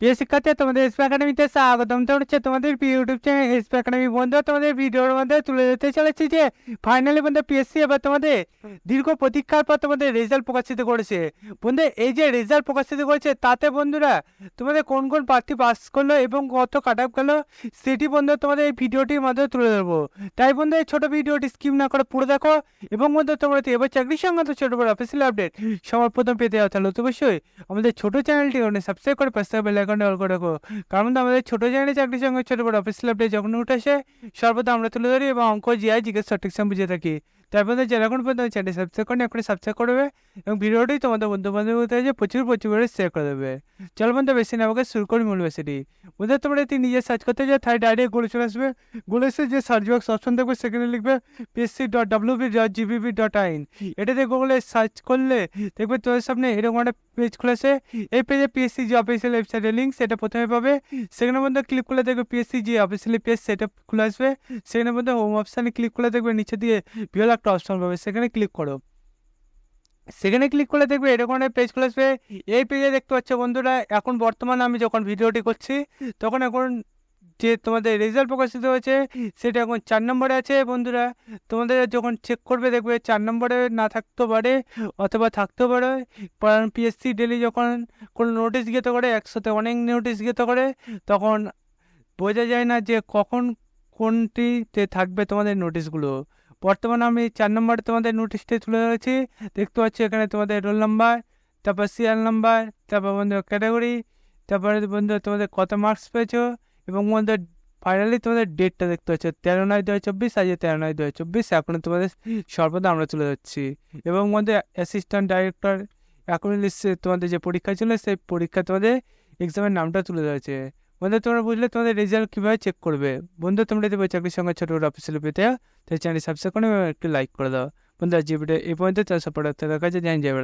প্রিয় শিক্ষার্থী, তোমাদের এসপি একাডেমিতে স্বাগতম। তো হচ্ছে তোমাদের ইউটিউব চ্যানেল এসপি একাডেমি। বন্ধু, তোমাদের ভিডিওর মধ্যে তুলে ধরতে চলেছি যে ফাইনালি বন্ধু পিএসসি এবার তোমাদের দীর্ঘ প্রতীক্ষার পর তোমাদের রেজাল্ট প্রকাশিত করেছে। বন্ধু, এই যে রেজাল্ট প্রকাশিত করেছে তাতে বন্ধুরা তোমাদের কোন কোন প্রার্থী পাস করলো এবং কত কাট অফ গেলো সেটি বন্ধু তোমাদের এই ভিডিওটির মাধ্যমে তুলে ধরবো। তাই বন্ধু, এই ছোটো ভিডিওটি স্কিপ না করে পুরো দেখো এবং বন্ধু তোমরা এবার চাকরির সংক্রান্ত ছোটো বড় অফিসিয়াল আপডেট সবার প্রথম পেতে যাও। তাহলে অবশ্যই আমাদের ছোটো চ্যানেলটি সাবস্ক্রাইব করে পাশে বেল আইকনটি অল করে রাখো, কারণ আমাদের ছোটো চ্যানেলে চাকরির সঙ্গে ছোটো বড় অফিসিয়াল আপডেট যখন উঠে আসে সর্বদা আমরা তুলে ধরি এবং অঙ্ক জিআই জিজ্ঞেস সঠিক সময় বুঝে থাকি। তারপরে যারা এখন পর্যন্ত চ্যানেল সাবস্ক্রাইব করেন এখন সাবস্ক্রাইব করবে এবং ভিডিওটি তোমাদের বন্ধু বান্ধবদের প্রচুর করে শেয়ার করে দেবে। চল বন্ধু, বেশি না আমাকে শুরু করি মূল বেশিটি। বন্ধু, তোমরা যদি নিজে সার্চ করতে যাও তাই ডাইরেক্ট গুগলে চলে আসবে। গুগলে এসে যে সার্চ বক্স অপশন দেখবে সেখানে লিখবে psc.wp.gbb.in। এটাতে গুগলে সার্চ করলে দেখবে তোমাদের সামনে এরকম একটা পেজ খুলেছে। এই পেজে পিএসসি যে অফিসিয়াল ওয়েবসাইটের লিঙ্ক সেটা প্রথমে পাবে। সেখানে মধ্যে ক্লিক করলে দেখবে পিএসসি যে অফিসিয়ালি পেজ সেটা খুলে আসবে। সেখানে মধ্যে হোম অপশানে ক্লিক করলে দেখবে নিচে দিয়ে বিরল একটা অপশন পাবে, সেখানে ক্লিক করো। সেখানে ক্লিক করলে দেখবে এরকম একটা পেজ খুলে আসবে। এই পেজে দেখতে পাচ্ছ বন্ধুরা, এখন বর্তমানে আমি যখন ভিডিওটি করছি তখন এখন যে তোমাদের রেজাল্ট প্রকাশিত হয়েছে সেটা এখন 4 নম্বরে আছে। বন্ধুরা, তোমাদের যখন চেক করবে দেখবে 4 নম্বরে না থাকতেও পারে অথবা থাকতেও পারে, কারণ পিএসসি ডেলি যখন কোনো নোটিশ গেত করে, একসাথে অনেক নোটিশ গেত করে, তখন বোঝা যায় না যে কখন কোনটিতে থাকবে তোমাদের নোটিশগুলো। বর্তমানে আমি 4 নম্বরে তোমাদের নোটিশটি তুলে ধরেছি। দেখতে পাচ্ছি এখানে তোমাদের রোল নাম্বার, তারপর সিরিয়াল নাম্বার, তারপর বন্ধু ক্যাটাগরি, তারপরে বন্ধু তোমাদের কত মার্কস পেয়েছো এবং বন্ধু ফাইনালি তোমাদের ডেটটা দেখতে পাচ্ছ 13/9/2024। আজ 13/9/2024 এখন তোমাদের সর্বদা আমরা তুলে যাচ্ছি এবং বন্ধু অ্যাসিস্ট্যান্ট ডাইরেক্টর এখন লিস্টে তোমাদের যে পরীক্ষা ছিল সেই পরীক্ষা তোমাদের এক্সামের নামটা তুলে ধরেছে। বন্ধু, তোমরা বুঝলে তোমাদের রেজাল্ট কীভাবে চেক করবে। বন্ধু, তোমরা যদি চাকরির সঙ্গে ছোটো ছোটো অফিসিয়াল পেতে তাই চ্যানেল সাবস্ক্রাইব করে একটু লাইক করে দাও। বন্ধু, আজ যে ভিডিও এই পর্যন্ত তার সাপোর্ট দেখা যায় জানি যাবে।